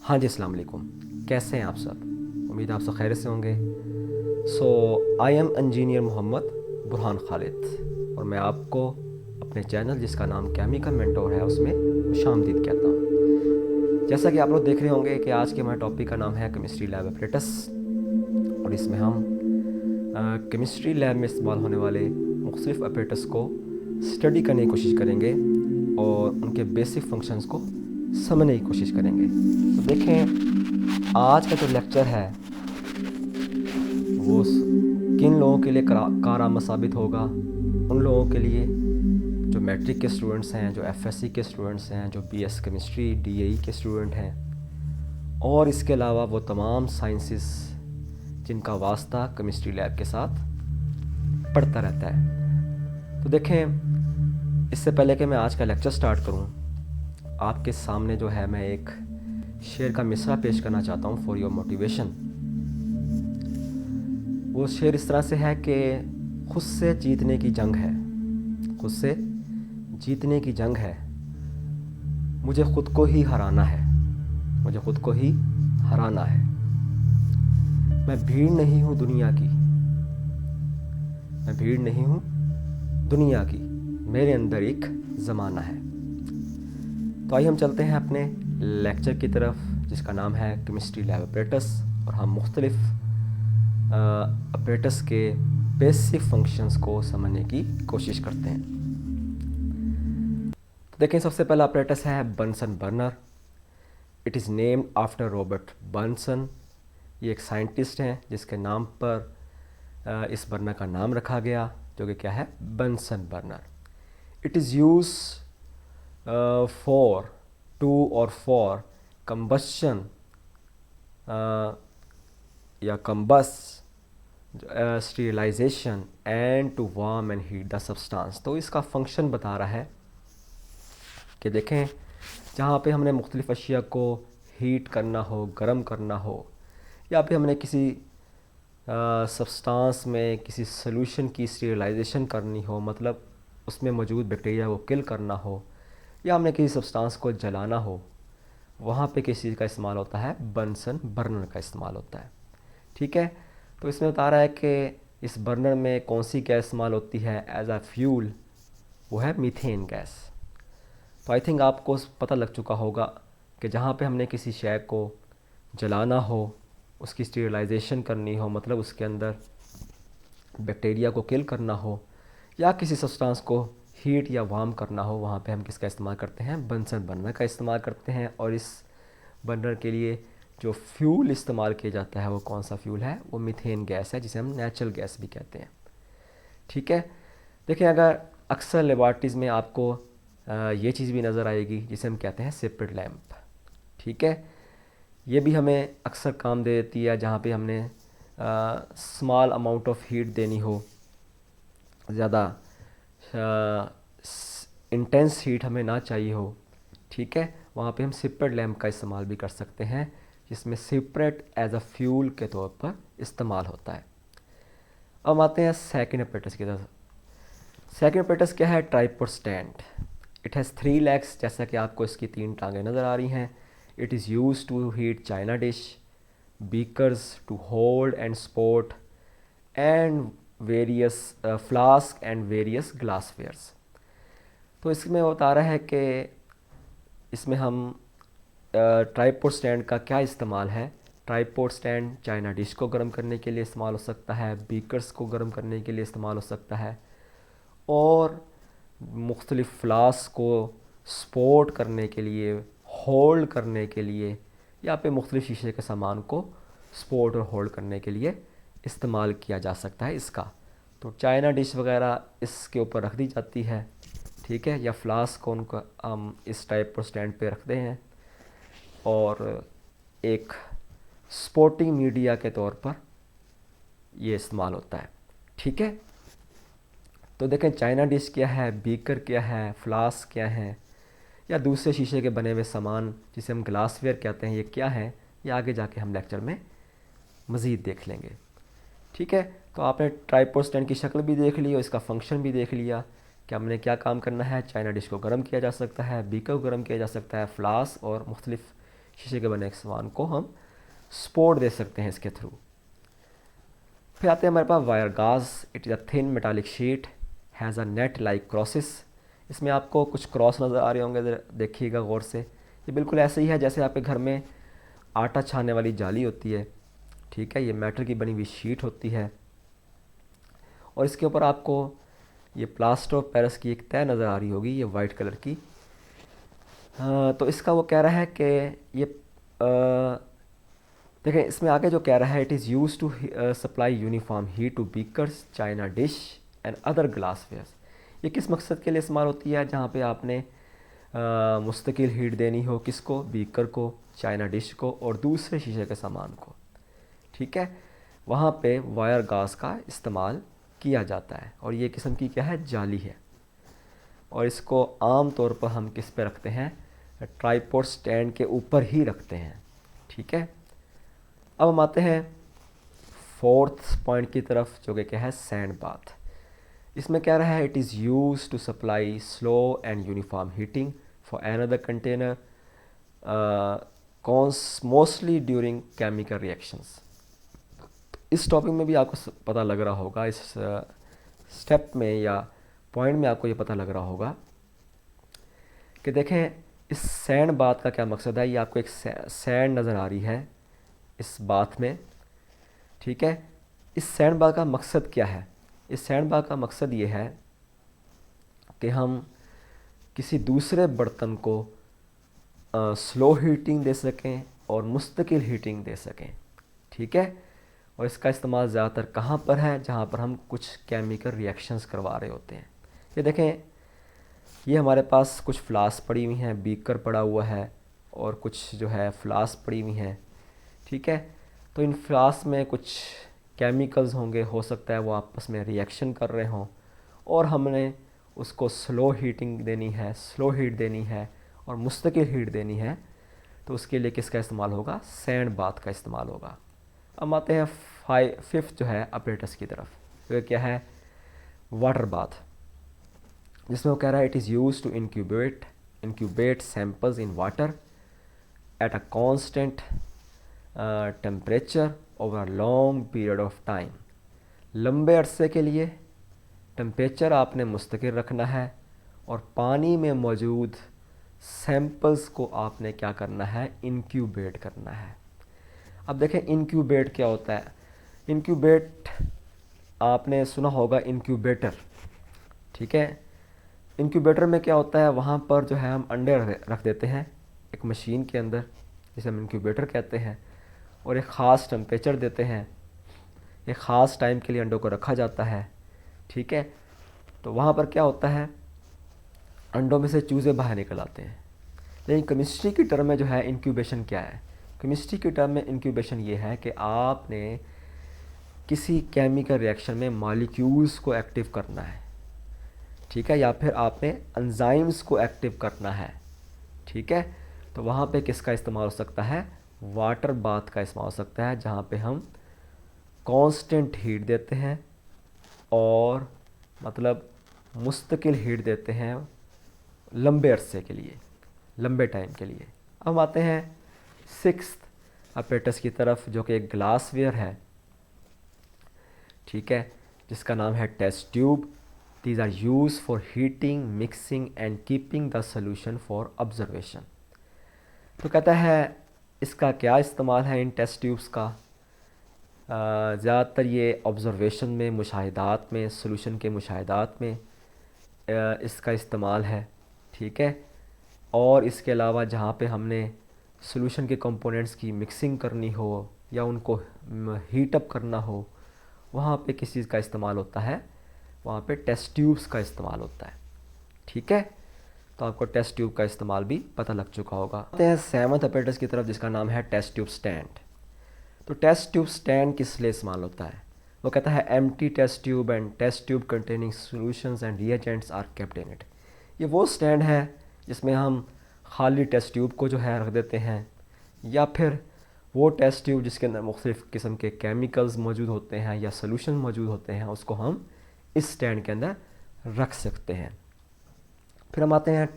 हाँ जी, अस्सलाम वालेकुम। कैसे हैं आप सब? उम्मीद है आप सब खैरियत से होंगे। I am engineer Mohammad Burhan Khalid और मैं आपको अपने चैनल जिसका नाम केमिकल मेंटोर है उसमें खुशामदीद कहता हूँ। जैसा कि आप लोग देख रहे होंगे कि आज के हमारे टॉपिक का नाम है केमिस्ट्री लैब अपरेटस और इसमें हम केमिस्ट्री लैब में इस्तेमाल होने वाले मुख्तलिफ़ अपरेटस को स्टडी करने की कोशिश करेंगे और उनके बेसिक फंक्शंस को समझने की कोशिश करेंगे। तो देखें, आज का जो लेक्चर है वो किन लोगों के लिए कारआमद साबित होगा। उन लोगों के लिए जो मैट्रिक के स्टूडेंट्स हैं, जो एफएससी के स्टूडेंट्स हैं, जो बीएस केमिस्ट्री डीएई के स्टूडेंट हैं, और इसके अलावा वो तमाम साइंसेस जिनका वास्ता केमिस्ट्री लैब के साथ पड़ता रहता है। तो देखें, इससे पहले कि मैं आज का लेक्चर स्टार्ट करूं, आपके सामने जो है मैं एक शेर का मिसरा पेश करना चाहता हूं फॉर योर मोटिवेशन। वो शेर इस तरह से है कि खुद से जीतने की जंग है, खुद से जीतने की जंग है, मुझे खुद को ही हराना है, मुझे खुद को ही हराना है। मैं भीड़ नहीं हूँ दुनिया की, मैं भीड़ नहीं हूँ दुनिया की, मेरे अंदर एक ज़माना है। तो आइए हम चलते हैं अपने लेक्चर की तरफ जिसका नाम है केमिस्ट्री लैब अपरेटस और हम मुख्तलिफ़ अपरेटस के बेसिक फंक्शंस को समझने की कोशिश करते हैं। तो देखें, सबसे पहला अपरेटस है Bunsen burner. It is named after Robert Bunsen. ये एक साइंटिस्ट हैं जिसके नाम पर इस बर्नर का नाम रखा गया, जो कि क्या है, Bunsen burner. It is use for to और फॉर कंबशन या combust sterilization and to warm and heat the substance. तो इसका फंक्शन बता रहा है कि देखें, जहाँ पे हमने मुख्तलिफ़ अशिया को हीट करना हो, गर्म करना हो, या फिर हमने किसी सब्सटेंस में किसी सॉल्यूशन की स्टीरिलाइजेशन करनी हो, मतलब उसमें मौजूद बैक्टीरिया को किल करना हो, या हमने किसी सब्सटेंस को जलाना हो, वहाँ पे किस चीज़ का इस्तेमाल होता है, बंसन बर्नर का इस्तेमाल होता है। ठीक है, तो इसमें बता रहा है कि इस बर्नर में कौन सी गैस इस्तेमाल होती है एज आ फ्यूल, वो है मीथेन गैस। तो आई थिंक आपको पता लग चुका होगा कि जहाँ पे हमने किसी शय को जलाना हो, उसकी स्टीरिलाइजेशन करनी हो, मतलब उसके अंदर बैक्टीरिया को किल करना हो, या किसी सब्सटेंस को हीट या वार्म करना हो, वहाँ पे हम किसका इस्तेमाल करते हैं, बंसन बर्नर का इस्तेमाल करते हैं। और इस बर्नर के लिए जो फ्यूल इस्तेमाल किया जाता है वो कौन सा फ्यूल है, वो मीथेन गैस है, जिसे हम नेचुरल गैस भी कहते हैं। ठीक है, देखिए, अगर अक्सर लेबॉर्ट्रीज़ में आपको ये चीज़ भी नज़र आएगी जिसे हम कहते हैं सेपरेट लैंप। ठीक है, ये भी हमें अक्सर काम दे देती है जहाँ पे हमने स्मॉल अमाउंट ऑफ हीट देनी हो, ज़्यादा इंटेंस हीट हमें ना चाहिए हो। ठीक है, वहाँ पे हम सेपरेट लैंप का इस्तेमाल भी कर सकते हैं, जिसमें सेपरेट एज अ फ्यूल के तौर पर इस्तेमाल होता है। अब आते हैं सेकंड अपरेटस की तरफ। सेकंड अपरेटस क्या है, tripod stand. It has 3 legs, जैसा कि आपको इसकी 3 टांगें नज़र आ रही हैं। It is use to heat china dish, beakers to hold and support, and various flask and various glasswares. तो इसमें बता रहा है कि इसमें हम ट्राइपोड स्टैंड का क्या इस्तेमाल है। ट्राइपोड स्टैंड चाइना डिश को गर्म करने के लिए इस्तेमाल हो सकता है, बीकर्स को गर्म करने के लिए इस्तेमाल हो सकता है, और मुख्तलिफ़ फ्लास्क को सपोर्ट करने के लिए, होल्ड करने के लिए, या पे मुख्तलिफ़ शीशे के सामान को सपोर्ट और होल्ड करने के लिए इस्तेमाल किया जा सकता है इसका। तो चाइना डिश वगैरह इसके ऊपर रख दी जाती है, ठीक है, या फ्लास्क को उनको हम इस टाइप पर स्टैंड पे रखते हैं और एक स्पोर्टिंग मीडिया के तौर पर ये इस्तेमाल होता है। ठीक है, तो देखें, चाइना डिश क्या है, बीकर क्या है, फ्लास्क क्या है, या दूसरे शीशे के बने हुए सामान जिसे हम ग्लासवेयर कहते हैं, ये क्या है, ये आगे जाके हम लेक्चर में मज़ीद देख लेंगे। ठीक है, तो आपने ट्राइपॉड स्टैंड की शक्ल भी देख ली और इसका फंक्शन भी देख लिया कि हमने क्या काम करना है। चाइना डिश को गर्म किया जा सकता है, बीकर को गर्म किया जा सकता है, फ्लास्क और मुख्तलिफ़ शीशे के बने सामान को हम सपोर्ट दे सकते हैं इसके थ्रू। फिर आते हैं हमारे पास वायर गाज। It is a thin metallic sheet has a net like crosses. इसमें आपको कुछ क्रॉस नज़र आ रहे होंगे, देखिएगा गौर से। ये बिल्कुल ऐसे ही है जैसे आपके घर में आटा छानने वाली जाली होती है, ठीक है। ये मेटल की बनी हुई शीट होती है और इसके ऊपर आपको ये प्लास्टर ऑफ पेरिस की एक तह नज़र आ रही होगी, ये वाइट कलर की। तो इसका वो कह रहा है कि ये देखें इसमें आगे जो कह रहा है, it is use to supply uniform heat to beakers, china dish and other glasswares. ये किस मकसद के लिए इस्तेमाल होती है? जहाँ पे आपने मुस्तकिल हीट देनी हो, किसको? बीकर को, चाइना डिश को और दूसरे शीशे के सामान को, ठीक है। वहाँ पे वायर गाज का इस्तेमाल किया जाता है और ये किस्म की क्या है? जाली है। और इसको आम तौर पर हम किस पे रखते हैं? ट्राइपॉड स्टैंड के ऊपर ही रखते हैं, ठीक है। अब हम आते हैं फोर्थ पॉइंट की तरफ, जो कि क्या है? Sand bath. इसमें क्या रहा है? It is use to supply slow and uniform heating for another container mostly during chemical reactions. इस टॉपिक में भी आपको पता लग रहा होगा, इस स्टेप में या पॉइंट में आपको ये पता लग रहा होगा कि देखें इस सैंड बाथ का क्या मकसद है। ये आपको एक सैंड नज़र आ रही है इस बाथ में, ठीक है। इस सैंड बाथ का मकसद क्या है? इस सैंड बाथ का मकसद ये है कि हम किसी दूसरे बर्तन को स्लो हीटिंग दे सकें और मुस्तकिल हीटिंग दे सकें, ठीक है। और इसका इस्तेमाल ज़्यादातर कहाँ पर है? जहाँ पर हम कुछ केमिकल रिएक्शंस करवा रहे होते हैं। ये देखें, ये हमारे पास कुछ फ्लास पड़ी हुई हैं, बीकर पड़ा हुआ है और कुछ जो है फ्लास पड़ी हुई हैं, ठीक है। तो इन फ्लास में कुछ केमिकल्स होंगे, हो सकता है वो आपस में रिएक्शन कर रहे हों और हमने उसको स्लो हीटिंग देनी है, स्लो हीट देनी है और मुस्तकिल हीट देनी है। तो उसके लिए किसका इस्तेमाल होगा? सैंड बाथ का इस्तेमाल होगा। अब आते हैं फिफ्थ जो है अपरेटस की तरफ, तो क्या है? वाटर बाथ, जिसमें वो कह रहा है it is use to incubate samples in water at a constant temperature over a long period of time. लंबे अरसे के लिए टेम्परेचर आपने मुस्तकिल रखना है और पानी में मौजूद सैम्पल्स को आपने क्या करना है? इंक्यूबेट करना है। अब देखें इंक्यूबेट क्या होता है। इंक्यूबेट आपने सुना होगा, इंक्यूबेटर, ठीक है। इंक्यूबेटर में क्या होता है? वहाँ पर जो है हम अंडे रख देते हैं एक मशीन के अंदर, जिसे हम इंक्यूबेटर कहते हैं, और एक ख़ास टेम्परेचर देते हैं। एक ख़ास टाइम के लिए अंडों को रखा जाता है, ठीक है। तो वहाँ पर क्या होता है? अंडों में से चूज़े बाहर निकल आते हैं। लेकिन केमिस्ट्री की टर्म में जो है इंक्यूबेशन क्या है? केमिस्ट्री की टर्म में इंक्यूबेशन ये है कि आपने किसी केमिकल रिएक्शन में मॉलिक्यूल्स को एक्टिव करना है, ठीक है, या फिर आपने एंजाइम्स को एक्टिव करना है, ठीक है। तो वहाँ पे किसका इस्तेमाल हो सकता है? वाटर बाथ का इस्तेमाल हो सकता है, जहाँ पे हम कांस्टेंट हीट देते हैं और मतलब मुस्तकिल हीट देते हैं लंबे अरसे के लिए, लंबे टाइम के लिए। अब हम आते हैं सिक्स्थ अपरेटस की तरफ, जो कि एक ग्लासवेयर है, ठीक है, जिसका नाम है test tube. These are use for heating, mixing and keeping the solution for observation. तो कहता है इसका क्या इस्तेमाल है इन टेस्ट ट्यूब्स का? ज़्यादातर ये ऑब्ज़र्वेशन में, मुशाहिदात में, सोल्यूशन के मुशाहिदात में इसका इस्तेमाल है, ठीक है। और इसके अलावा जहाँ पे हमने सोल्यूशन के कंपोनेंट्स की मिक्सिंग करनी हो या उनको हीट अप करना हो, वहाँ पे किस चीज़ का इस्तेमाल होता है? वहाँ पे टेस्ट ट्यूब्स का इस्तेमाल होता है, ठीक है। तो आपको टेस्ट ट्यूब का इस्तेमाल भी पता लग चुका होगा। आते हैं सेवंथ अपरेटस की तरफ, जिसका नाम है टेस्ट ट्यूब स्टैंड। तो टेस्ट ट्यूब स्टैंड किस लिए इस्तेमाल होता है? वो कहता है empty test tube and test tube containing solutions and reagents are kept in it. ये वो स्टैंड है जिसमें हम खाली टेस्ट ट्यूब को जो है रख देते हैं, या फिर वो टेस्ट ट्यूब जिसके अंदर मुख्तलिफ़ किस्म के केमिकल्स मौजूद होते हैं या सोल्यूशन मौजूद होते हैं, उसको हम इस स्टैंड के अंदर रख सकते हैं। फिर हम आते हैं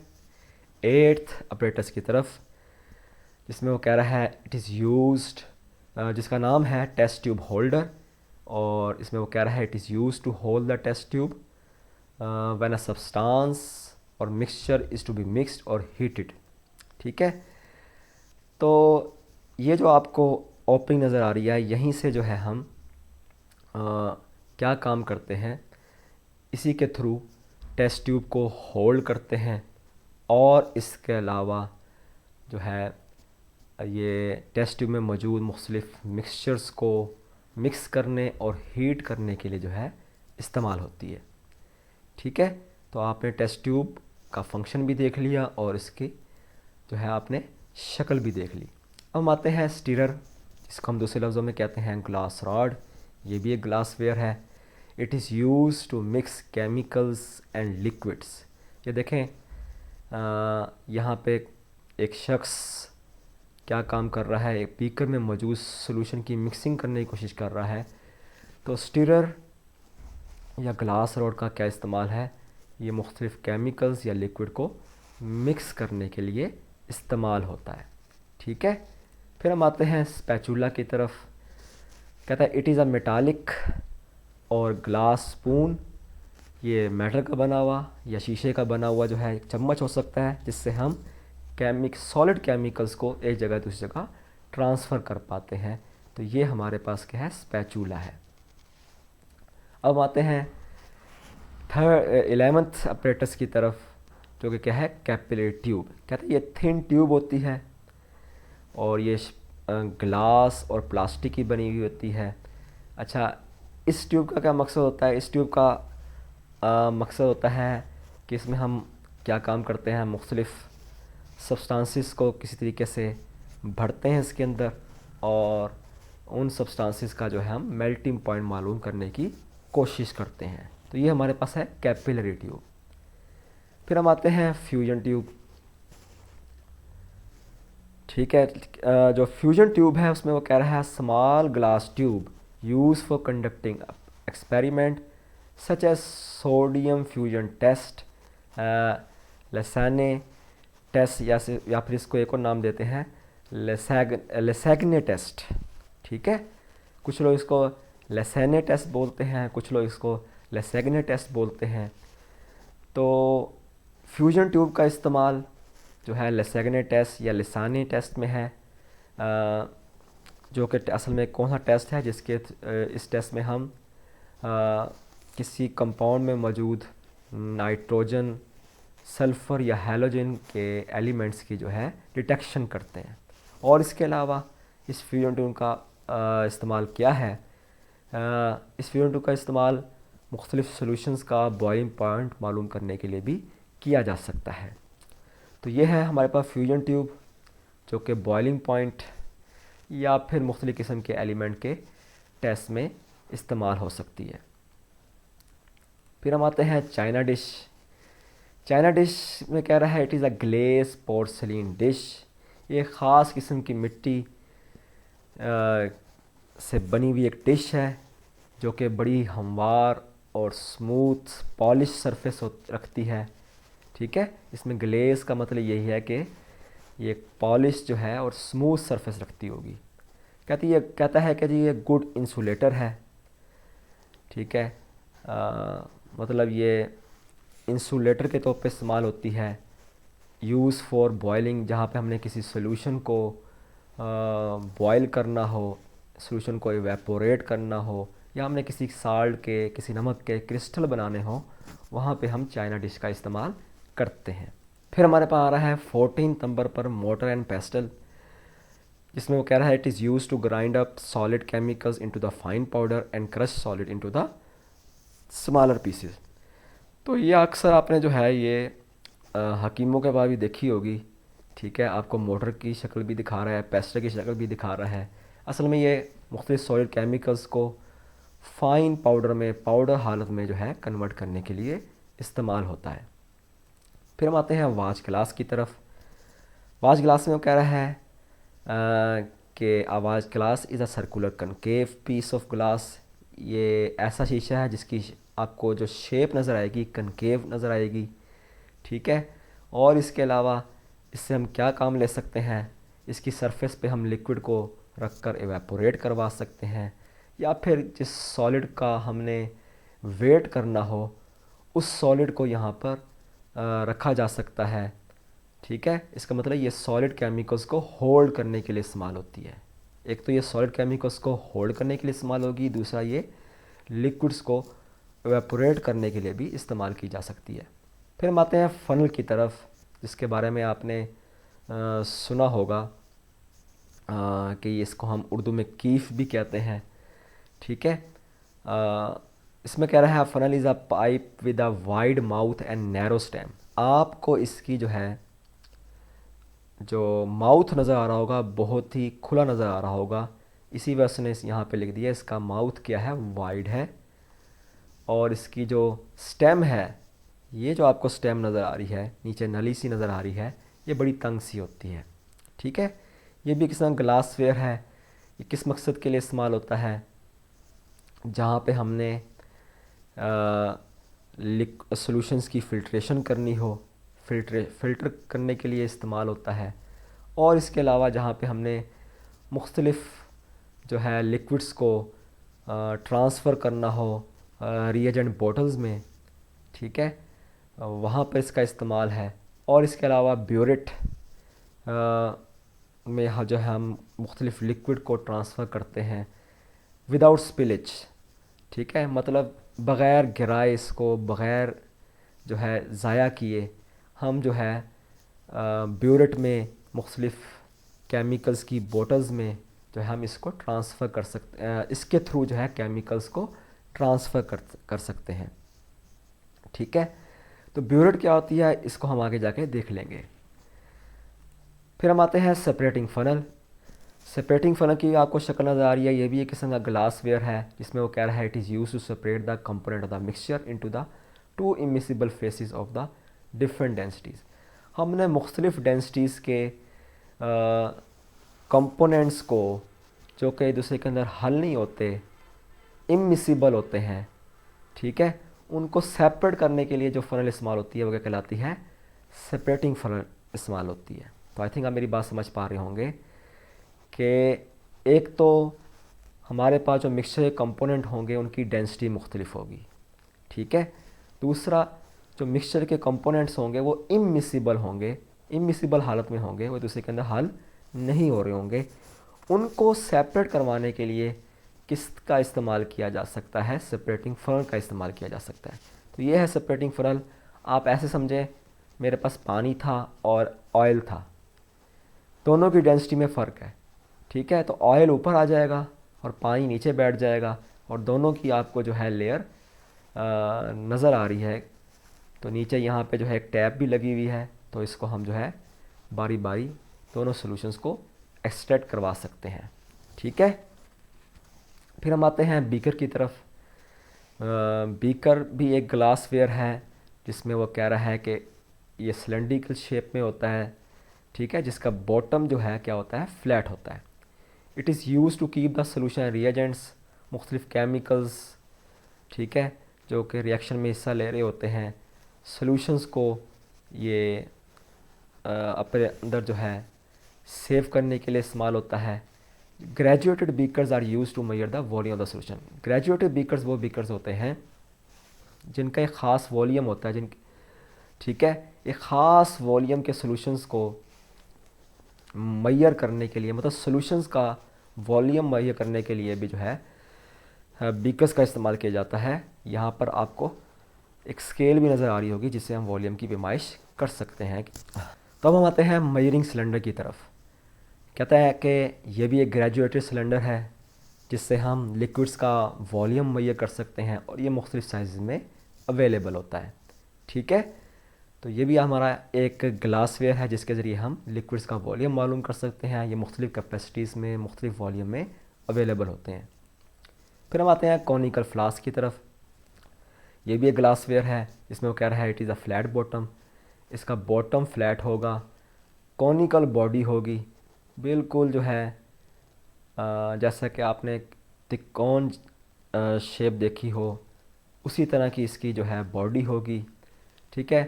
एट्थ अपरेटस की तरफ, जिसमें वो कह रहा है इट इज़ यूज्ड, जिसका नाम है टेस्ट ट्यूब होल्डर, और इसमें वो कह रहा है it is used to hold the test tube when a substance और mixture is to be mixed और हीटेड। ठीक है, तो ये जो आपको ओपनिंग नज़र आ रही है, यहीं से जो है हम क्या काम करते हैं, इसी के थ्रू टेस्ट ट्यूब को होल्ड करते हैं, और इसके अलावा जो है ये टेस्ट ट्यूब में मौजूद मुख्तलिफ़ मिक्सचर्स को मिक्स करने और हीट करने के लिए जो है इस्तेमाल होती है। ठीक है, तो आपने टेस्ट ट्यूब का फंक्शन भी देख लिया और इसकी जो है आपने शक्ल भी देख ली। अब हम आते हैं स्टीरर, जिसको हम दूसरे लफ्ज़ों में कहते हैं ग्लास रॉड। ये भी एक ग्लासवेयर है। It is use to mix chemicals and liquids. ये देखें, यहाँ पे एक शख्स क्या काम कर रहा है, एक बीकर में मौजूद सॉल्यूशन की मिक्सिंग करने की कोशिश कर रहा है। तो स्टीरर या ग्लास रॉड का क्या इस्तेमाल है, ये मुख्तलिफ़ केमिकल्स या लिक्विड को मिक्स करने के लिए इस्तेमाल होता है। ठीक है, फिर हम आते हैं स्पैचुला की तरफ। कहता है इट इज़ अ मेटालिक और ग्लास स्पून। ये मेटल का बना हुआ या शीशे का बना हुआ जो है एक चम्मच हो सकता है, जिससे हम सॉलिड केमिकल्स को एक जगह दूसरी जगह ट्रांसफ़र कर पाते हैं। तो ये हमारे पास क्या है, स्पैचुला है। अब आते हैं 11th अपरेटस की तरफ, जो कि क्या है, कैपिलरी ट्यूब। कहते हैं ये थिन ट्यूब होती है और ये ग्लास और प्लास्टिक की बनी हुई होती है। अच्छा, इस ट्यूब का क्या मकसद होता है? इस ट्यूब का मकसद होता है कि इसमें हम क्या काम करते हैं, मुख्तलिफ़ सब्सटेंसेस को किसी तरीके से भरते हैं इसके अंदर, और उन सब्सटेंसेस का जो है हम मेल्टिंग पॉइंट मालूम करने की कोशिश करते हैं। तो ये हमारे पास है कैपिलरी ट्यूब। फिर हम आते हैं फ्यूजन ट्यूब। ठीक है, जो फ्यूजन ट्यूब है उसमें वो कह रहा है small glass tube use for conducting experiment such as sodium fusion test, Lassaigne test, या फिर इसको एक और नाम देते हैं लेसैग्ने टेस्ट। ठीक है, कुछ लोग इसको लेसैने टेस्ट बोलते हैं, कुछ लोग इसको लेसैग्ने टेस्ट बोलते हैं। तो फ्यूजन ट्यूब का इस्तेमाल जो है लेसैग्ने टेस्ट या लेसाने टेस्ट में है, जो कि असल में कौन सा टेस्ट है जिसके इस टेस्ट में हम किसी कंपाउंड में मौजूद नाइट्रोजन, सल्फ़र या हैलोजन के एलिमेंट्स की जो है डिटेक्शन करते हैं। और इसके अलावा इस फ्यूजन ट्यूब का इस्तेमाल क्या है, इस फ्यूजन ट्यूब का इस्तेमाल मुख्तलिफ़ सॉल्यूशंस का बॉइलिंग पॉइंट मालूम करने के लिए भी किया जा सकता है। तो ये है हमारे पास फ्यूजन ट्यूब, जो कि बॉइलिंग पॉइंट या फिर मुख्तलिफ़ किस्म के एलिमेंट के टेस्ट में इस्तेमाल हो सकती है। फिर हम आते हैं चाइना डिश। चाइना डिश में कह रहा है it is a glace porcelain dish. ये ख़ास किस्म की मिट्टी से बनी हुई एक डिश है, जो कि बड़ी हमवार और स्मूथ पॉलिश सरफेस रखती है। ठीक है, इसमें ग्लेस का मतलब यही है कि ये पॉलिश जो है और स्मूथ सरफेस रखती होगी। कहता है कि जी ये गुड इंसुलेटर है। ठीक है, मतलब ये इंसुलेटर के तौर पे इस्तेमाल होती है। यूज़ फॉर बॉयलिंग, जहाँ पे हमने किसी सॉल्यूशन को बॉयल करना हो, सॉल्यूशन को इवेपोरेट करना हो, या हमने किसी साल्ट के, किसी नमक के क्रिस्टल बनाने हो, वहाँ पे हम चाइना डिश का इस्तेमाल करते हैं। फिर हमारे पास आ रहा है 14 नंबर पर मोटर एंड पेस्टल, जिसमें वो कह रहा है it is use to grind up solid chemicals into the fine powder and crush solid into the smaller pieces. तो ये अक्सर आपने जो है ये हकीमों के पास भी देखी होगी। ठीक है, आपको मोटर की शक्ल भी दिखा रहा है, पेस्टल की शक्ल भी दिखा रहा है। असल में ये मुख्तलिफ सॉलिड केमिकल्स को फ़ाइन पाउडर में, पाउडर हालत में जो है कन्वर्ट करने के लिए इस्तेमाल होता है। फिर हम आते हैं वाच ग्लास की तरफ। वाच ग्लास में वो कह रहा है कि a watch glass is a circular concave piece of glass. ये ऐसा शीशा है जिसकी आपको जो शेप नज़र आएगी कनकेव नज़र आएगी। ठीक है, और इसके अलावा इससे हम क्या काम ले सकते हैं, इसकी सरफेस पे हम लिक्विड को रख कर एवेपोरेट करवा सकते हैं, या फिर जिस सॉलिड का हमने वेट करना हो उस सॉलिड को यहाँ पर रखा जा सकता है। ठीक है, इसका मतलब ये सॉलिड केमिकल्स को होल्ड करने के लिए इस्तेमाल होती है। एक तो ये सॉलिड केमिकल्स को होल्ड करने के लिए इस्तेमाल होगी, दूसरा ये लिक्विड्स को एवेपोरेट करने के लिए भी इस्तेमाल की जा सकती है। फिर हम आते हैं फ़नल की तरफ, जिसके बारे में आपने सुना होगा कि इसको हम उर्दू में कीफ भी कहते हैं। ठीक है, इसमें कह रहा है funnel is a pipe with a wide mouth and narrow stem. आपको इसकी जो माउथ नज़र आ रहा होगा बहुत ही खुला नज़र आ रहा होगा, इसी वजह से ने यहाँ पे लिख दिया इसका माउथ क्या है, वाइड है। और इसकी जो स्टेम है, ये जो आपको स्टेम नज़र आ रही है, नीचे नली सी नज़र आ रही है, ये बड़ी तंग सी होती है। ठीक है, ये भी किस्म ग्लासवेयर है। ये किस मकसद के लिए इस्तेमाल होता है, जहाँ पे हमने सॉल्यूशंस की फ़िल्ट्रेशन करनी हो, फ़िल्टर करने के लिए इस्तेमाल होता है। और इसके अलावा जहाँ पे हमने मुख्तलिफ़ जो है लिक्विड्स को ट्रांसफ़र करना हो रिएजेंट बॉटल्स में, ठीक है, वहाँ पर इसका इस्तेमाल है। और इसके अलावा ब्यूरेट में जो है हम मुख्तलिफ़ लिक्विड को ट्रांसफ़र करते हैं विदाउट स्पिलेज। ठीक है, मतलब बग़ैर गिराए, इसको बग़ैर जो है ज़ाया किए हम जो है ब्यूरेट में मुख्तलिफ़ केमिकल्स की बोटल्स में जो है हम इसको ट्रांसफ़र कर सकते, इसके थ्रू जो है केमिकल्स को ट्रांसफ़र कर सकते हैं। ठीक है, तो ब्यूरेट क्या होती है इसको हम आगे जाके देख लेंगे। फिर हम आते हैं सेपरेटिंग फ़नल। सेपरेटिंग फ़नल की आपको शक्ल नज़र आ रही है, ये भी एक किस्म का ग्लासवेयर है, जिसमें वो कह रहा है it is use to separate the component of the mixture into the two immiscible phases of the different densities. हमने मुख्तलिफ़ डेंसिटीज़ के कंपोनेंट्स को, जो कि एक दूसरे के अंदर हल नहीं होते, इमिसिबल होते हैं, ठीक है, उनको सेपरेट करने के लिए जो फ़नल इस्तेमाल होती है वो क्या कहलाती है, सेपरेटिंग फ़नल इस्तेमाल होती है। तो आई थिंक आप मेरी बात समझ पा रहे होंगे कि एक तो हमारे पास जो मिक्सचर के कंपोनेंट होंगे उनकी डेंसिटी मुख्तलिफ होगी। ठीक है, दूसरा जो मिक्सचर के कंपोनेंट्स होंगे वो इमिसिबल होंगे, इमिसिबल हालत में होंगे, वो दूसरे के अंदर हल नहीं हो रहे होंगे। उनको सेपरेट करवाने के लिए किसका इस्तेमाल किया जा सकता है, सेपरेटिंग फ़नल का इस्तेमाल किया जा सकता है। तो ये है सेपरेटिंग फ़नल। आप ऐसे समझें मेरे पास पानी था और ऑयल था, दोनों की डेंसिटी में फ़र्क है। ठीक है, तो ऑयल ऊपर आ जाएगा और पानी नीचे बैठ जाएगा, और दोनों की आपको जो है लेयर नज़र आ रही है। तो नीचे यहाँ पे जो है एक टैप भी लगी हुई है, तो इसको हम जो है बारी बारी दोनों सॉल्यूशंस को एक्सट्रैक्ट करवा सकते हैं। ठीक है, फिर हम आते हैं बीकर की तरफ। बीकर भी एक ग्लासवेयर है, जिसमें वो कह रहा है कि ये सिलेंड्रिकल शेप में होता है। ठीक है, जिसका बॉटम जो है क्या होता है, फ्लैट होता है। It is use to keep the solution reagents, मुख्तलिफ़ केमिकल्स, ठीक है, जो कि रिएक्शन में हिस्सा ले रहे होते हैं, सॉल्यूशंस को ये अपने अंदर जो है सेव करने के लिए इस्तेमाल होता है। Graduated beakers are use to measure the volume of the solution. Graduated beakers वो बीकर्स होते हैं जिनका एक ख़ास वॉल्यूम होता है, जिन, ठीक है, एक ख़ास वॉल्यूम के सॉल्यूशंस को मेजर करने के लिए, मतलब सॉल्यूशंस का वॉल्यूम मेजर करने के लिए भी जो है बीकर्स का इस्तेमाल किया जाता है। यहाँ पर आपको एक स्केल भी नज़र आ रही होगी जिससे हम वॉल्यूम की पैमाइश कर सकते हैं। तो अब हम आते हैं मेजरिंग सिलेंडर की तरफ। कहता है कि ये भी एक ग्रेजुएटेड सिलेंडर है जिससे हम लिक्विड्स का वॉल्यूम मेजर कर सकते हैं, और ये मुख्तलिफ़ साइज़ में अवेलेबल होता है। ठीक है, तो ये भी हमारा एक ग्लासवेयर है जिसके ज़रिए हम लिक्विड्स का वॉल्यूम मालूम कर सकते हैं। ये मुख्तलिफ़ कैपेसिटीज़ में, मुख्तलिफ़ वॉल्यूम में अवेलेबल होते हैं। फिर हम आते हैं कॉनिकल फ्लास्क की तरफ। ये भी एक ग्लासवेयर है, इसमें वो कह रहा है it is a flat bottom. इसका बॉटम फ्लैट होगा, कॉनिकल बॉडी होगी, बिल्कुल जो है जैसा कि आपने त्रिकोण शेप देखी हो उसी तरह की इसकी जो है बॉडी होगी। ठीक है,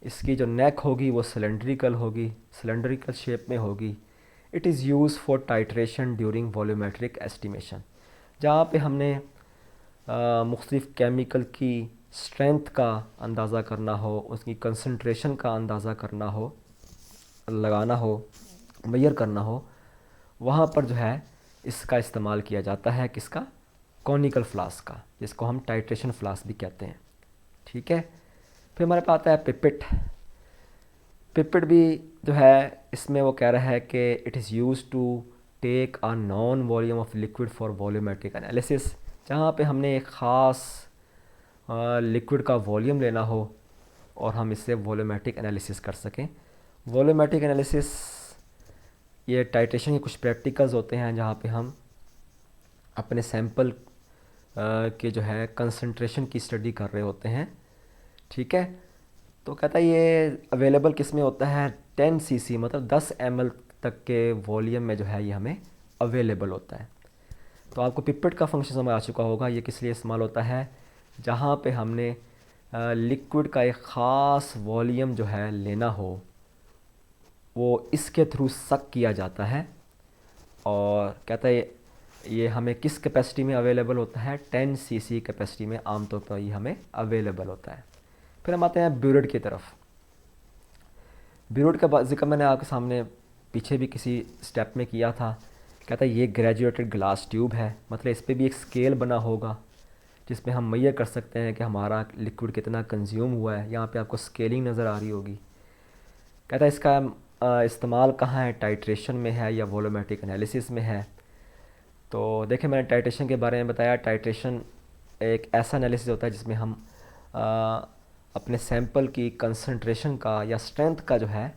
इसकी जो नेक होगी वो सिलेंड्रिकल होगी, सिलेंड्रिकल शेप में होगी। It is use for titration during volumetric estimation, जहाँ पे हमने मुख्तलिफ़ केमिकल की स्ट्रेंथ का अंदाज़ा करना हो, उसकी कंसंट्रेशन का अंदाज़ा करना हो, लगाना हो, मेजर करना हो, वहाँ पर जो है इसका इस्तेमाल किया जाता है। किसका? कॉनिकल फ्लास्क का, जिसको हम टाइट्रेशन फ्लास्क भी कहते हैं। ठीक है। फिर हमारे पास आता है पिपेट। पिपेट भी जो है इसमें वो कह रहा है कि it is use to take a known volume of liquid for volumetric analysis, जहाँ पे हमने एक ख़ास लिक्विड का वॉल्यूम लेना हो और हम इससे वॉल्यूमेट्रिक एनालिसिस कर सकें। वॉल्यूमेट्रिक एनालिसिस ये टाइट्रेशन के कुछ प्रैक्टिकल्स होते हैं जहाँ पे हम अपने सैंपल के जो है कंसंट्रेशन की स्टडी कर रहे होते हैं। ठीक है। तो कहता है ये अवेलेबल किस में होता है? 10 cc मतलब 10 ml तक के वॉल्यूम में जो है ये हमें अवेलेबल होता है। तो आपको पिपेट का फंक्शन समझ आ चुका होगा। ये किस लिए इस्तेमाल होता है? जहाँ पे हमने लिक्विड का एक ख़ास वॉल्यूम जो है लेना हो, वो इसके थ्रू सक किया जाता है। और कहता है ये हमें किस कैपेसिटी में अवेलेबल होता है? 10 cc कैपेसिटी में आमतौर पर ये हमें अवेलेबल होता है। फिर हम आते हैं ब्यूरेट की तरफ। ब्यूरेट का जिक्र मैंने आपके सामने पीछे भी किसी स्टेप में किया था। कहता है ये ग्रेजुएटेड ग्लास ट्यूब है, मतलब इस पर भी एक स्केल बना होगा जिसमें हम मेजर कर सकते हैं कि हमारा लिक्विड कितना कंज्यूम हुआ है। यहाँ पे आपको स्केलिंग नज़र आ रही होगी। कहता है इसका इस्तेमाल कहाँ है? टाइट्रेशन में है या वॉल्यूमेट्रिक एनालिसिस में है? तो देखिए मैंने टाइट्रेशन के बारे में बताया। टाइट्रेशन एक ऐसा एनालिसिस होता है जिसमें हम अपने सैंपल की कंसंट्रेशन का या स्ट्रेंथ का जो है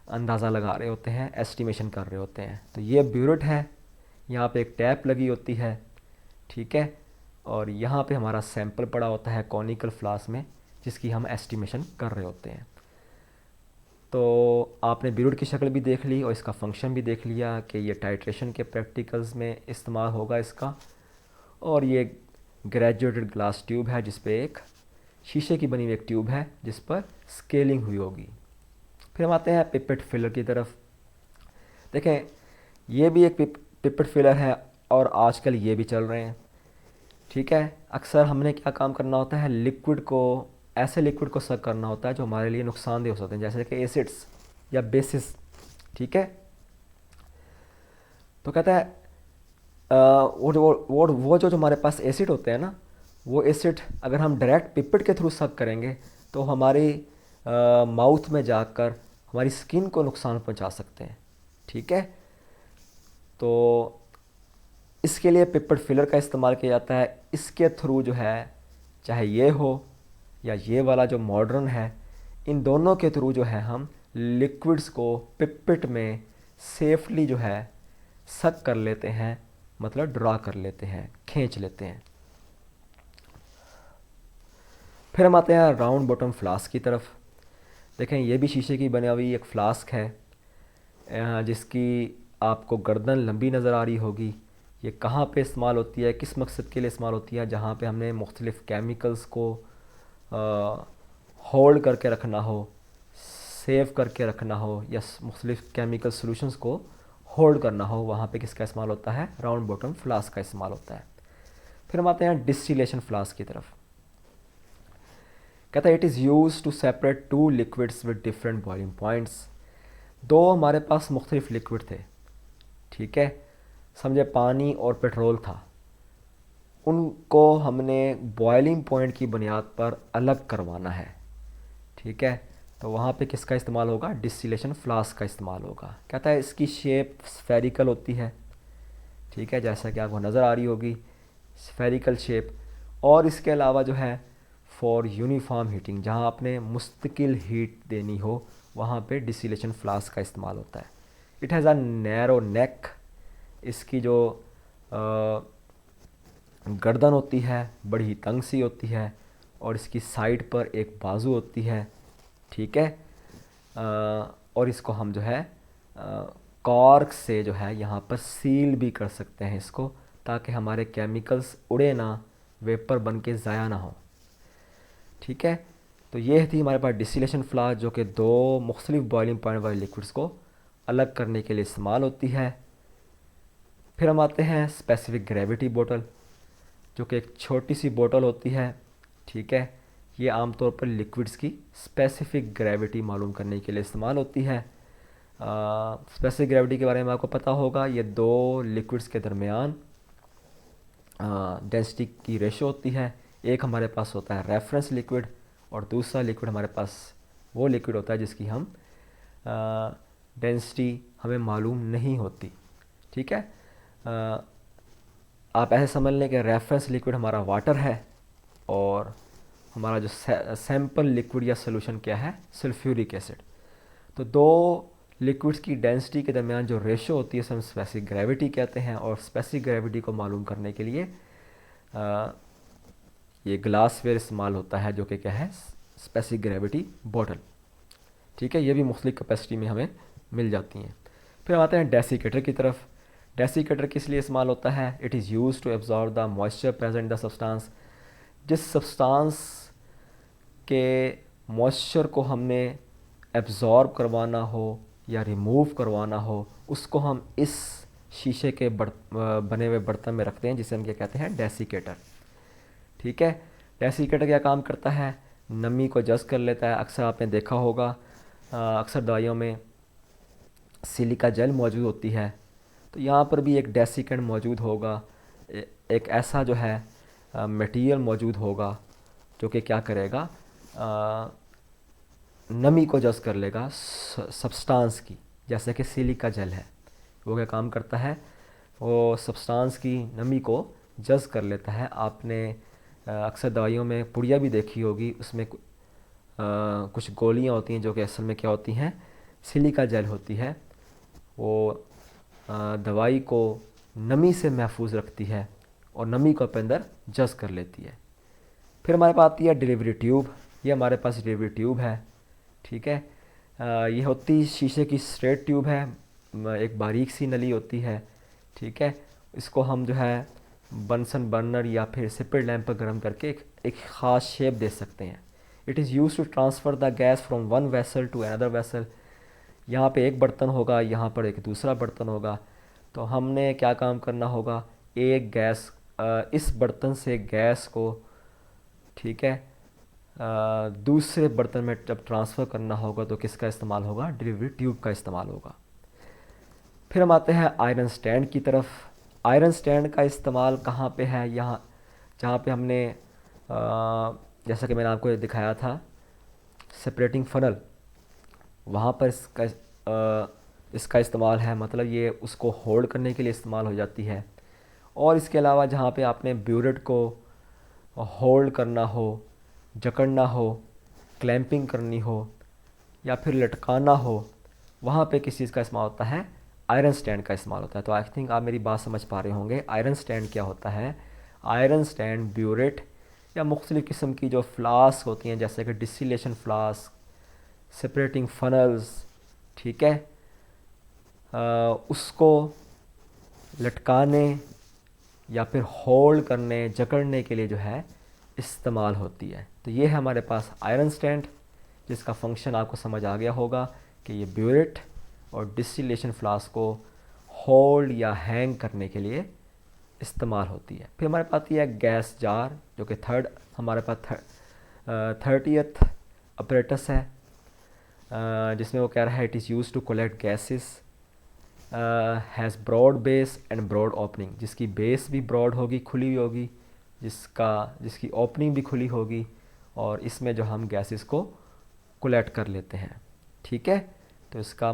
अंदाज़ा लगा रहे होते हैं, एस्टिमेशन कर रहे होते हैं। तो ये ब्यूरेट है, यहाँ पे एक टैप लगी होती है। ठीक है। और यहाँ पे हमारा सैंपल पड़ा होता है कॉनिकल फ्लास्क में, जिसकी हम एस्टिमेशन कर रहे होते हैं। तो आपने ब्यूरेट की शक्ल भी देख ली और इसका फंक्शन भी देख लिया कि ये टाइट्रेशन के प्रैक्टिकल्स में इस्तेमाल होगा इसका। और ये ग्रेजुएटेड ग्लास ट्यूब है जिस पे एक शीशे की बनी हुई एक ट्यूब है जिस पर स्केलिंग हुई होगी। फिर हम आते हैं पिपेट फिलर की तरफ। देखें ये भी एक पिपेट फिलर है और आजकल ये भी चल रहे हैं। ठीक है। अक्सर हमने क्या काम करना होता है? ऐसे लिक्विड को सक करना होता है जो हमारे लिए नुकसानदेह हो सकते हैं, जैसे कि एसिड्स या बेसिस। ठीक है। तो कहता है वो जो हमारे पास एसिड होते हैं ना, वो एसिड अगर हम डायरेक्ट पिपेट के थ्रू सक करेंगे तो हमारी माउथ में जाकर हमारी स्किन को नुकसान पहुंचा सकते हैं। ठीक है। तो इसके लिए पिपेट फिलर का इस्तेमाल किया जाता है। इसके थ्रू जो है, चाहे ये हो या ये वाला जो मॉडर्न है, इन दोनों के थ्रू जो है हम लिक्विड्स को पिपेट में सेफली जो है सक कर लेते हैं, मतलब ड्रा कर लेते हैं, खींच लेते हैं। फिर हम आते हैं राउंड बॉटम फ्लास्क की तरफ। देखें ये भी शीशे की बनी हुई एक फ़्लास्क है जिसकी आपको गर्दन लंबी नज़र आ रही होगी। ये कहाँ पे इस्तेमाल होती है, किस मकसद के लिए इस्तेमाल होती है? जहाँ पे हमने मुख्तलिफ़ केमिकल्स को होल्ड करके रखना हो, सेव करके रखना हो, या मुख्तलिफ़ केमिकल सॉल्यूशंस को होल्ड करना हो, वहाँ पे किसका इस्तेमाल होता है? राउंड बॉटम फ्लास्क का इस्तेमाल होता है। फिर हम आते हैं डिस्टिलेशन फ्लास्क की तरफ। कहता है it is use to separate two liquids with different boiling points. दो हमारे पास मुख्तलिफ लिक्विड थे। ठीक है। समझे पानी और पेट्रोल था, उनको हमने बॉइलिंग पॉइंट की बुनियाद पर अलग करवाना है। ठीक है। तो वहाँ पे किसका इस्तेमाल होगा? डिस्टिलेशन फ्लास्क का इस्तेमाल होगा। कहता है इसकी शेप स्फेरिकल होती है। ठीक है, जैसा कि आपको नज़र आ रही होगी स्फेरिकल शेप। और इसके अलावा जो है फॉर यूनिफॉर्म हीटिंग, जहाँ आपने मुस्तकिल हीट देनी हो, वहाँ पे डिस्टिलेशन फ्लास्क का इस्तेमाल होता है। इट हैज़ अ नैरो नेक। इसकी जो गर्दन होती है बड़ी ही तंग सी होती है और इसकी साइड पर एक बाजू होती है। ठीक है। और इसको हम जो है कॉर्क से जो है यहाँ पर सील भी कर सकते हैं इसको, ताकि हमारे केमिकल्स उड़े ना, वेपर बन के ज़ाया ना हो। ठीक है। तो ये थी हमारे पास डिस्टिलेशन फ्लास्क, जो कि दो मुख्तलिफ बॉइलिंग पॉइंट वाले लिक्विड्स को अलग करने के लिए इस्तेमाल होती है। फिर हम आते हैं स्पेसिफिक ग्रेविटी बोतल, जो कि एक छोटी सी बोतल होती है, ठीक है। ये आमतौर पर लिक्विड्स की स्पेसिफिक ग्रेविटी मालूम करने के लिए इस्तेमाल होती है। स्पेसिफिक ग्रेविटी के बारे में आपको पता होगा, ये दो लिक्विड्स के दरमियान डेंसिटी की रेशो होती है। एक हमारे पास होता है रेफरेंस लिक्विड और दूसरा लिक्विड हमारे पास वो लिक्विड होता है जिसकी हम डेंसिटी हमें मालूम नहीं होती, ठीक है। आप ऐसे समझ लें कि रेफरेंस लिक्विड हमारा वाटर है और हमारा जो सैम्पल लिक्विड या सोल्यूशन क्या है, सल्फ्यूरिक एसिड। तो दो लिक्विड्स की डेंसिटी के दरमियान जो रेशो होती है उसे हम स्पेसिफिक ग्रेविटी कहते हैं। और स्पेसिफिक ग्रेविटी को मालूम करने के लिए ये ग्लासवेयर इस्तेमाल होता है, जो कि क्या है, स्पेसिफिक ग्रेविटी बॉटल, ठीक है। ये भी मुख्तलिफ कैपेसिटी में हमें मिल जाती हैं। फिर हम आते हैं डेसिकेटर की तरफ। डेसिकेटर किस लिए इस्तेमाल होता है? It is use to absorb the moisture present the substance. जिस सब्सटेंस के मॉइस्चर को हमने एब्जॉर्ब करवाना हो या रिमूव करवाना हो, उसको हम इस शीशे के बने हुए बर्तन में रखते हैं, जिसे हम क्या कहते हैं, डेसिकेटर, ठीक है। डेसिकेटर क्या काम करता है? नमी को जज़्ब कर लेता है। अक्सर आपने देखा होगा, अक्सर दवाइयों में सिलिका जेल मौजूद होती है, तो यहाँ पर भी एक डेसिकेंट मौजूद होगा, एक ऐसा जो है मटेरियल मौजूद होगा जो कि क्या करेगा, नमी को जज़्ब कर लेगा सब्सटेंस की, जैसे कि सिलिका जेल है। वो क्या काम करता है, वो सब्सटेंस की नमी को जज़्ब कर लेता है। आपने अक्सर दवाइयों में पुड़िया भी देखी होगी, उसमें कुछ गोलियां होती हैं जो कि असल में क्या होती हैं, सिलिका जेल होती है। वो दवाई को नमी से महफूज रखती है और नमी को अपने अंदर जज़्ब कर लेती है। फिर हमारे पास आती है डिलीवरी ट्यूब। ये हमारे पास डिलीवरी ट्यूब है, ठीक है। ये होती शीशे की स्ट्रेट ट्यूब है, एक बारीक सी नली होती है, ठीक है। इसको हम जो है बंसन बर्नर या फिर सिपरेट लैंप पर गर्म करके एक ख़ास शेप दे सकते हैं। It is use to transfer the gas from one vessel to another vessel. यहाँ पे एक बर्तन होगा, यहाँ पर एक दूसरा बर्तन होगा, तो हमने क्या काम करना होगा, एक गैस इस बर्तन से गैस को, ठीक है, दूसरे बर्तन में जब ट्रांसफ़र करना होगा तो किसका इस्तेमाल होगा, डिलीवरी ट्यूब का इस्तेमाल होगा। फिर हम आते हैं आयरन स्टैंड की तरफ। आयरन स्टैंड का इस्तेमाल कहाँ पे है? यहाँ जहाँ पे हमने जैसा कि मैंने आपको दिखाया था सेपरेटिंग फनल, वहाँ पर इसका इस्तेमाल है, मतलब ये उसको होल्ड करने के लिए इस्तेमाल हो जाती है। और इसके अलावा जहाँ पे आपने ब्यूरेट को होल्ड करना हो, जकड़ना हो, क्लैंपिंग करनी हो या फिर लटकाना हो, वहाँ पे किस चीज़ का इस्तेमाल होता है, आयरन स्टैंड का इस्तेमाल होता है। तो आई थिंक आप मेरी बात समझ पा रहे होंगे। आयरन स्टैंड क्या होता है? आयरन स्टैंड ब्यूरेट या मुख्तलिफ़ किस्म की जो फ्लास्क होती हैं, जैसे कि डिस्टिलेशन फ्लास्क, सेपरेटिंग फनल्स, ठीक है, उसको लटकाने या फिर होल्ड करने, जकड़ने के लिए जो है इस्तेमाल होती है। तो ये है हमारे पास आयरन स्टैंड, जिसका फंक्शन आपको समझ आ गया होगा कि ये ब्यूरेट और डिस्टिलेशन फ्लास्क को होल्ड या हैंग करने के लिए इस्तेमाल होती है। फिर हमारे पास आती है गैस जार, जो कि हमारे पास 30th अपरेटस है, जिसमें वो कह रहा है it is use to collect gases, has broad base and broad opening, जिसकी बेस भी ब्रॉड होगी, खुली हुई होगी, जिसकी ओपनिंग भी खुली होगी, और इसमें जो हम गैसेस को कलेक्ट कर लेते हैं, ठीक है। तो इसका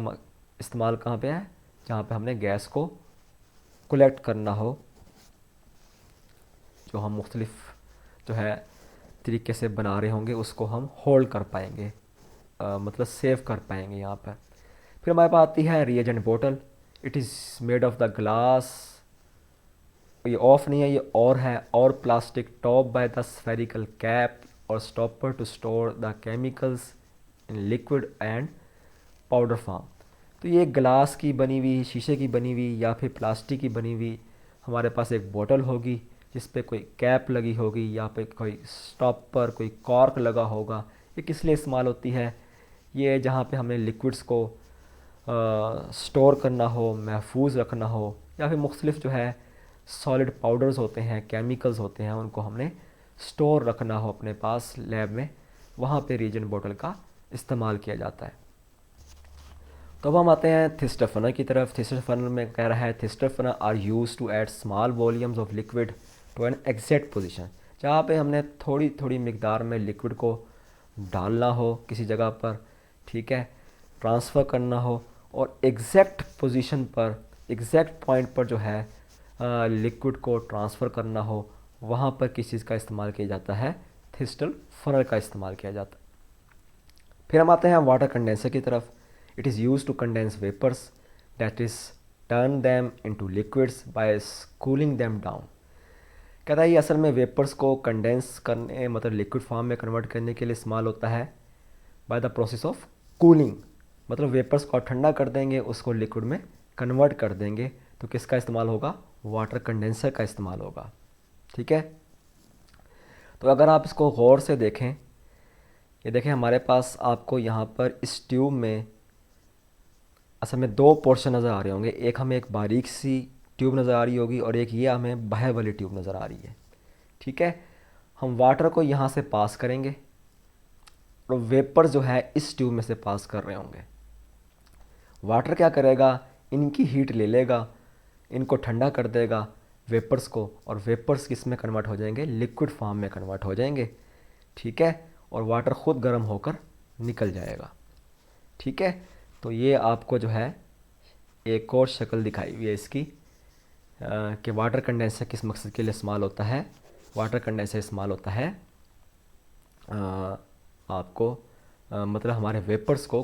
इस्तेमाल कहाँ पे है? जहाँ पे हमने गैस को कलेक्ट करना हो, जो हम मुख्तलिफ जो है तरीके से बना रहे होंगे, उसको हम होल्ड कर पाएंगे, मतलब सेव कर पाएंगे यहाँ पर। फिर हमारे पास आती है रिएजेंट बोतल। It is made of the glass, ये ऑफ नहीं है, ये और है, और plastic top by the spherical cap और stopper to store the chemicals in liquid and powder form. तो ये ग्लास की बनी हुई, शीशे की बनी हुई या फिर प्लास्टिक की बनी हुई हमारे पास एक बोतल होगी, जिस पे कोई कैप लगी होगी या पे कोई स्टॉपर, कोई कॉर्क लगा होगा। ये किस लिए इस्तेमाल होती है? ये जहाँ पे हमने लिक्विड्स को स्टोर करना हो, महफूज रखना हो, या फिर मुख्तलिफ जो है सॉलिड पाउडर्स होते हैं, केमिकल्स होते हैं, उनको हमने स्टोर रखना हो अपने पास लैब में, वहाँ पे रीजन बॉटल का इस्तेमाल किया जाता है। तो अब हम आते हैं थिस्टर फनल की तरफ। थिस्टर फनल में कह रहा है thistle funnel are use to add small volumes of liquid to an exact position, जहाँ पे हमने थोड़ी थोड़ी मिकदार में लिक्विड को डालना हो किसी जगह पर, ठीक है, ट्रांसफ़र करना हो, और एग्जैक्ट पोजीशन पर, एग्जैक्ट पॉइंट पर जो है लिक्विड को ट्रांसफ़र करना हो, वहाँ पर किस चीज़ का इस्तेमाल किया जाता है, थिस्टर फनल का इस्तेमाल किया जाता है। फिर हम आते हैं वाटर कंडेंसर की तरफ। It is use to condense vapours that is turn them into liquids by cooling them down. कहता है ये असल में वेपर्स को कंडेंस करने, मतलब लिक्विड फॉर्म में कन्वर्ट करने के लिए इस्तेमाल होता है by the process of cooling, मतलब वेपर्स को ठंडा कर देंगे, उसको लिक्विड में कन्वर्ट कर देंगे, तो किसका इस्तेमाल होगा, वाटर कंडेंसर का इस्तेमाल होगा, ठीक है। तो अगर आप इसको गौर से देखें, ये देखें हमारे पास आपको यहाँ पर इस ट्यूब में असल में दो पोर्शन नज़र आ रहे होंगे, एक हमें एक बारीक सी ट्यूब नज़र आ रही होगी और एक ये हमें बाहर वाली ट्यूब नज़र आ रही है, ठीक है। हम वाटर को यहाँ से पास करेंगे और वेपर जो है इस ट्यूब में से पास कर रहे होंगे। वाटर क्या करेगा, इनकी हीट ले लेगा, इनको ठंडा कर देगा वेपर्स को, और वेपर्स किस में कन्वर्ट हो जाएंगे, लिक्विड फॉर्म में कन्वर्ट हो जाएंगे, ठीक है, और वाटर ख़ुद गर्म होकर निकल जाएगा, ठीक है। तो ये आपको जो है एक और शक्ल दिखाई हुई है इसकी कि वाटर कंडेंसर किस मकसद के लिए इस्तेमाल होता है। वाटर कंडेंसर इस्तेमाल होता है आपको मतलब हमारे वेपर्स को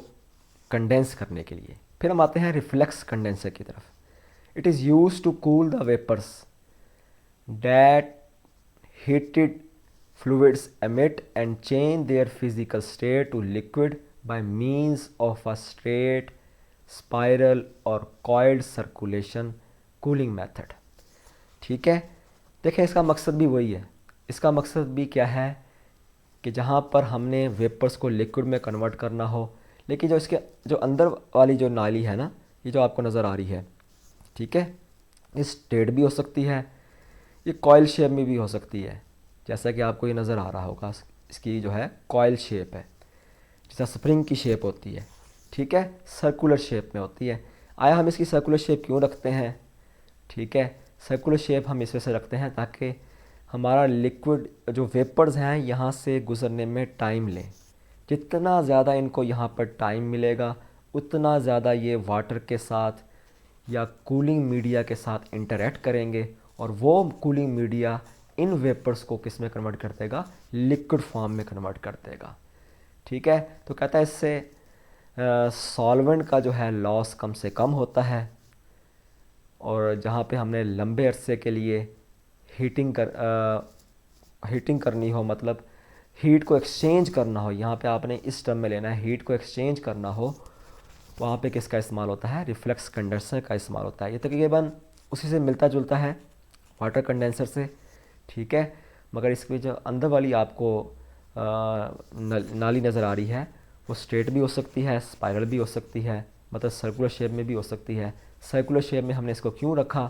कंडेंस करने के लिए। फिर हम आते हैं रिफ्लेक्स कंडेंसर की तरफ। It is use to cool the vapours that heated fluids emit and change their physical state to liquid by means of a straight spiral or coiled circulation cooling method, ठीक है। देखें इसका मकसद भी वही है, इसका मकसद भी क्या है कि जहाँ पर हमने वेपर्स को लिक्विड में कन्वर्ट करना हो, लेकिन जो इसके जो अंदर वाली जो नाली है ना, ये जो आपको नज़र आ रही है, ठीक है, ये स्ट्रेट भी हो सकती है, ये कॉइल शेप में भी हो सकती है, जैसा कि आपको ये नज़र आ रहा होगा, इसकी जो है कॉइल शेप है, जैसा स्प्रिंग की शेप होती है, ठीक है, सर्कुलर शेप में होती है। आया हम इसकी सर्कुलर शेप क्यों रखते हैं, ठीक है, सर्कुलर शेप हम इस वजह से रखते हैं ताकि हमारा लिक्विड जो वेपर्स हैं यहाँ से गुज़रने में टाइम लें। जितना ज़्यादा इनको यहाँ पर टाइम मिलेगा उतना ज़्यादा ये वाटर के साथ या कूलिंग मीडिया के साथ इंटरेक्ट करेंगे, और वो कूलिंग मीडिया इन वेपर्स को किस में कन्वर्ट कर देगा, लिक्विड फॉर्म में कन्वर्ट कर देगा, ठीक है। तो कहता है इससे सॉल्वेंट का जो है लॉस कम से कम होता है, और जहाँ पे हमने लंबे अरसे के लिए हीटिंग करनी हो, मतलब हीट को एक्सचेंज करना हो, यहाँ पे आपने इस टर्म में लेना है, हीट को एक्सचेंज करना हो, वहाँ पे किसका इस्तेमाल होता है, रिफ्लेक्स कंडेंसर का इस्तेमाल होता है। ये तकरीबन उसी से मिलता जुलता है वाटर कंडेंसर से, ठीक है, मगर इसकी जो अंदर वाली आपको नाली नज़र आ रही है वो स्ट्रेट भी हो सकती है, स्पाइरल भी हो सकती है, मतलब सर्कुलर शेप में भी हो सकती है। सर्कुलर शेप में हमने इसको क्यों रखा,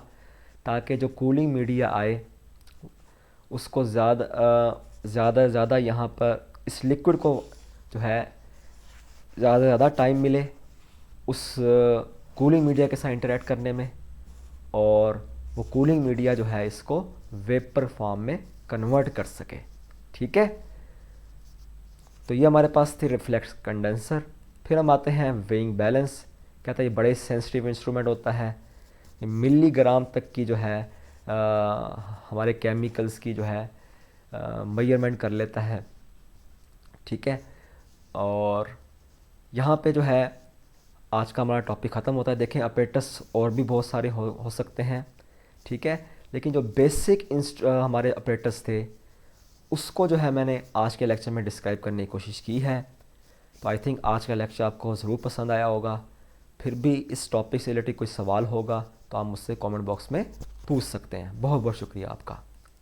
ताकि जो कूलिंग मीडिया आए उसको ज़्यादा यहाँ पर इस लिक्विड को जो है ज़्यादा टाइम मिले उस कूलिंग मीडिया के साथ इंटरेक्ट करने में, और वो कूलिंग मीडिया जो है इसको वेपर फॉर्म में कन्वर्ट कर सके, ठीक है। तो ये हमारे पास थी रिफ्लेक्स कंडेंसर। फिर हम आते हैं वेइंग बैलेंस। कहता है ये बड़े सेंसिटिव इंस्ट्रूमेंट होता है, मिलीग्राम तक की जो है हमारे केमिकल्स की जो है मेजरमेंट कर लेता है, ठीक है। और यहाँ पे जो है आज का हमारा टॉपिक ख़त्म होता है। देखें अपरेटस और भी बहुत सारे हो सकते हैं, ठीक है, लेकिन जो बेसिक हमारे अपरेटस थे उसको जो है मैंने आज के लेक्चर में डिस्क्राइब करने की कोशिश की है। तो आई थिंक आज का लेक्चर आपको ज़रूर पसंद आया होगा। फिर भी इस टॉपिक से रिलेटेड कोई सवाल होगा तो आप मुझसे कमेंट बॉक्स में पूछ सकते हैं। बहुत बहुत शुक्रिया आपका।